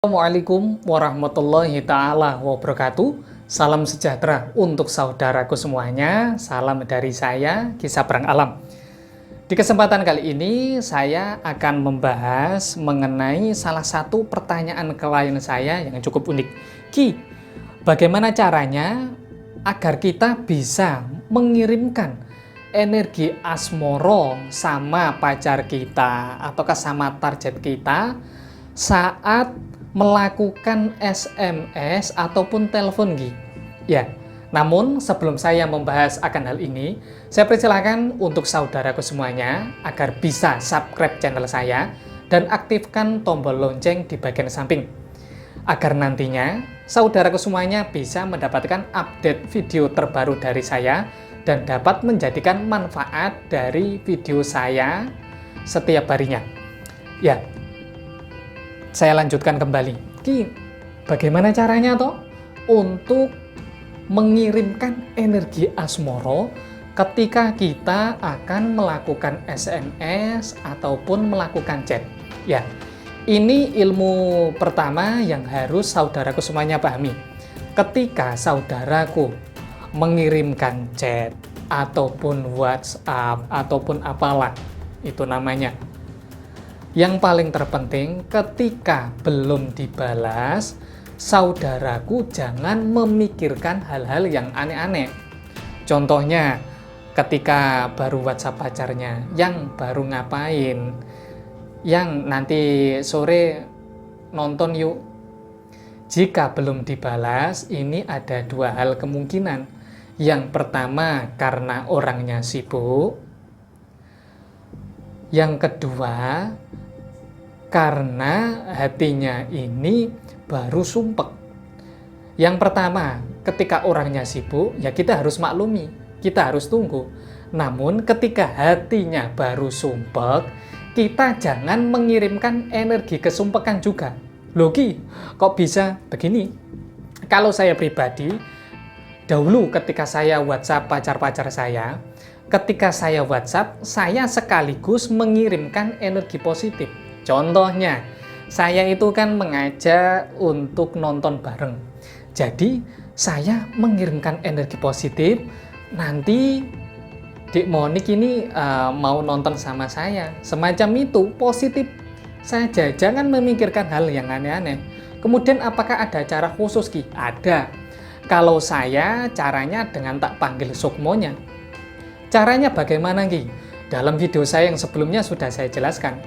Assalamualaikum warahmatullahi ta'ala wabarakatuh. Salam sejahtera untuk saudaraku semuanya. Salam dari saya, Kisah Perang Alam. Di kesempatan kali ini saya akan membahas mengenai salah satu pertanyaan klien saya yang cukup unik. Ki, bagaimana caranya agar kita bisa mengirimkan energi asmoro sama pacar kita ataukah sama target kita saat melakukan SMS ataupun telepon Gi. Ya, namun sebelum saya membahas akan hal ini, saya persilakan untuk saudaraku semuanya agar bisa subscribe channel saya dan aktifkan tombol lonceng di bagian samping. Agar nantinya saudaraku semuanya bisa mendapatkan update video terbaru dari saya dan dapat menjadikan manfaat dari video saya setiap harinya. Ya, saya lanjutkan kembali. Ki, bagaimana caranya toh untuk mengirimkan energi asmoro ketika kita akan melakukan SMS ataupun melakukan chat? Ya, ini ilmu pertama yang harus saudaraku semuanya pahami. Ketika saudaraku mengirimkan chat ataupun WhatsApp ataupun apalah itu namanya, yang paling terpenting ketika belum dibalas, saudaraku jangan memikirkan hal-hal yang aneh-aneh. Contohnya, ketika baru WhatsApp pacarnya, yang baru ngapain, yang nanti sore nonton yuk. Jika belum dibalas, ini ada dua hal kemungkinan. Yang pertama, karena orangnya sibuk. Yang kedua, karena hatinya ini baru sumpek. Yang pertama, ketika orangnya sibuk, ya kita harus maklumi, kita harus tunggu. Namun ketika hatinya baru sumpek, kita jangan mengirimkan energi kesumpekan juga. Logi, kok bisa begini? Kalau saya pribadi, dahulu ketika saya WhatsApp pacar-pacar saya, ketika saya WhatsApp, saya sekaligus mengirimkan energi positif. Contohnya, saya itu kan mengajak untuk nonton bareng. Jadi, saya mengirimkan energi positif, nanti Dik Monik ini mau nonton sama saya. Semacam itu, positif saja. Jangan memikirkan hal yang aneh-aneh. Kemudian, apakah ada cara khusus, Ki? Ada. Kalau saya, caranya dengan tak panggil sukmonya. Caranya bagaimana, Ki? Dalam video saya yang sebelumnya sudah saya jelaskan.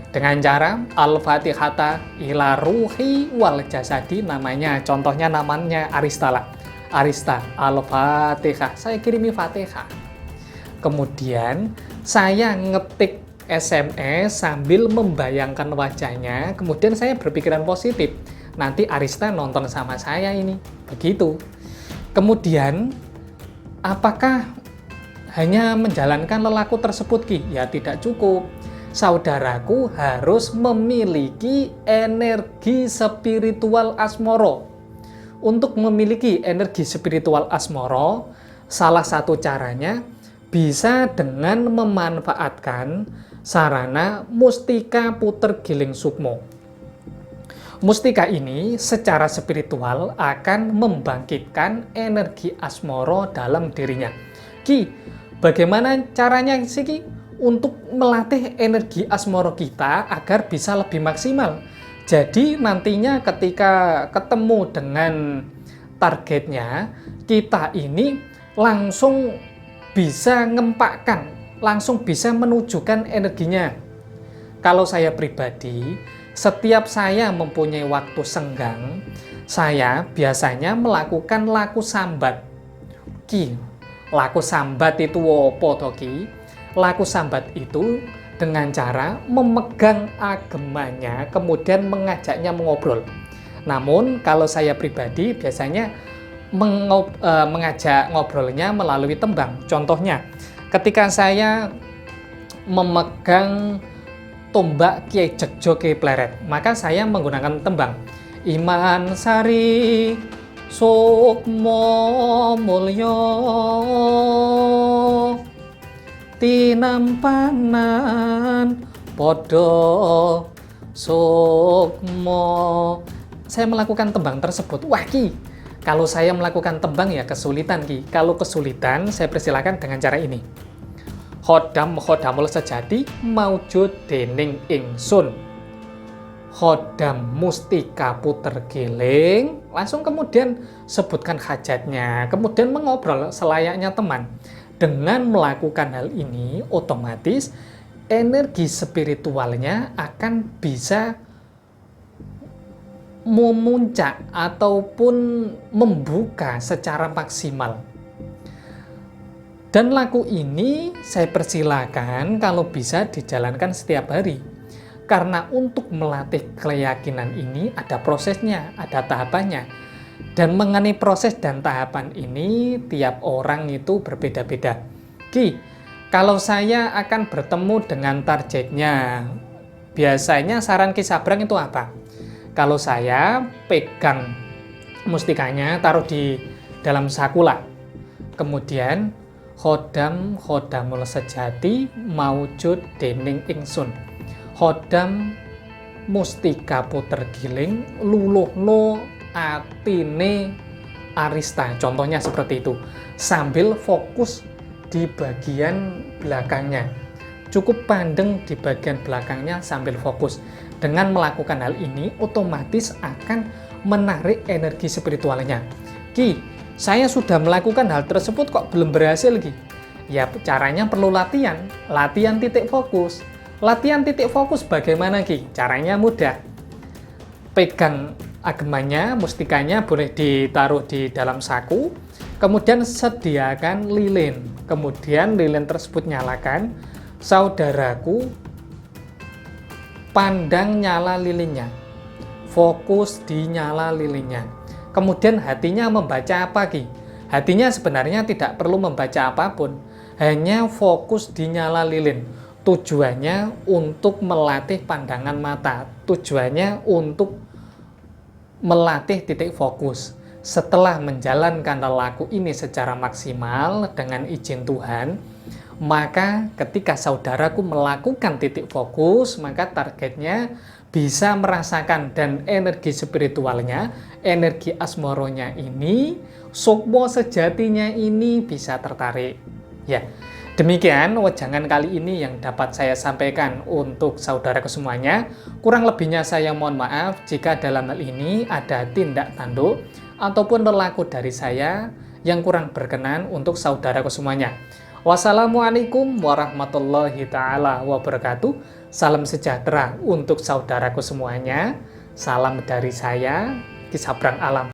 Dengan cara Al-Fatihata ila ruhi wal jasadi, namanya, contohnya namanya Arista lah. Arista, Al-Fatihah, saya kirimi Fatihah. Kemudian saya ngetik SMS sambil membayangkan wajahnya, kemudian saya berpikiran positif. Nanti Arista nonton sama saya ini, begitu. Kemudian, apakah hanya menjalankan lelaku tersebut, Ki? Ya tidak cukup. Saudaraku harus memiliki energi spiritual asmoro. Untuk memiliki energi spiritual asmoro, salah satu caranya bisa dengan memanfaatkan sarana Mustika Puter Giling Sukmo. Mustika ini secara spiritual akan membangkitkan energi asmoro dalam dirinya. Ki, bagaimana caranya sih, Ki, untuk melatih energi asmoro kita agar bisa lebih maksimal? Jadi nantinya ketika ketemu dengan targetnya, kita ini langsung bisa ngempakkan, langsung bisa menunjukkan energinya. Kalau saya pribadi, setiap saya mempunyai waktu senggang, saya biasanya melakukan laku sambat. Ki, laku sambat itu apa toh, Ki? Laku sambat itu dengan cara memegang agemanya, kemudian mengajaknya mengobrol. Namun, kalau saya pribadi biasanya mengajak ngobrolnya melalui tembang. Contohnya, ketika saya memegang tombak Kiai Jegjo Kiai Pleret, maka saya menggunakan tembang. Iman Sari Sukmo Mulyo tinampanan podo sukmo. Saya melakukan tembang tersebut. Wah Ki, kalau saya melakukan tembang ya kesulitan Ki. Kalau kesulitan, saya persilakan dengan cara ini. Khodam khodamul sejati maujud dening ingsun. Khodam mustika puter giling. Langsung kemudian sebutkan hajatnya. Kemudian mengobrol selayaknya teman. Dengan melakukan hal ini, otomatis energi spiritualnya akan bisa memuncak ataupun membuka secara maksimal. Dan laku ini saya persilakan kalau bisa dijalankan setiap hari. Karena untuk melatih keyakinan ini ada prosesnya, ada tahapannya. Dan mengenai proses dan tahapan ini tiap orang itu berbeda-beda. Ki, kalau saya akan bertemu dengan targetnya, biasanya saran Ki Sabrang itu apa? Kalau saya pegang mustikanya, taruh di dalam sakula. Kemudian khodamul sejati maujud dening ingsun. Khodam mustika puter giling luluhno atine arista. Contohnya seperti itu. Sambil fokus di bagian belakangnya. Cukup pandeng di bagian belakangnya sambil fokus. Dengan melakukan hal ini, otomatis akan menarik energi spiritualnya. Ki, saya sudah melakukan hal tersebut kok belum berhasil Ki? Ya, caranya perlu latihan. Latihan titik fokus. Latihan titik fokus bagaimana Ki? Caranya mudah. Pegang agemanya, mustikanya boleh ditaruh di dalam saku. Kemudian sediakan lilin. Kemudian lilin tersebut nyalakan. Saudaraku, pandang nyala lilinnya, fokus di nyala lilinnya. Kemudian hatinya membaca apa Ki? Hatinya sebenarnya tidak perlu membaca apapun, hanya fokus di nyala lilin. Tujuannya untuk melatih pandangan mata, tujuannya untuk melatih titik fokus. Setelah menjalankan laku ini secara maksimal dengan izin Tuhan, maka ketika saudaraku melakukan titik fokus, maka targetnya bisa merasakan dan energi spiritualnya, energi asmoronya ini, sukmo sejatinya ini bisa tertarik. Ya, demikian wejangan kali ini yang dapat saya sampaikan untuk saudaraku semuanya. Kurang lebihnya saya mohon maaf jika dalam hal ini ada tindak tanduk ataupun perilaku dari saya yang kurang berkenan untuk saudaraku semuanya. Wassalamualaikum warahmatullahi ta'ala wabarakatuh. Salam sejahtera untuk saudaraku semuanya. Salam dari saya, Ki Sabrang Alam.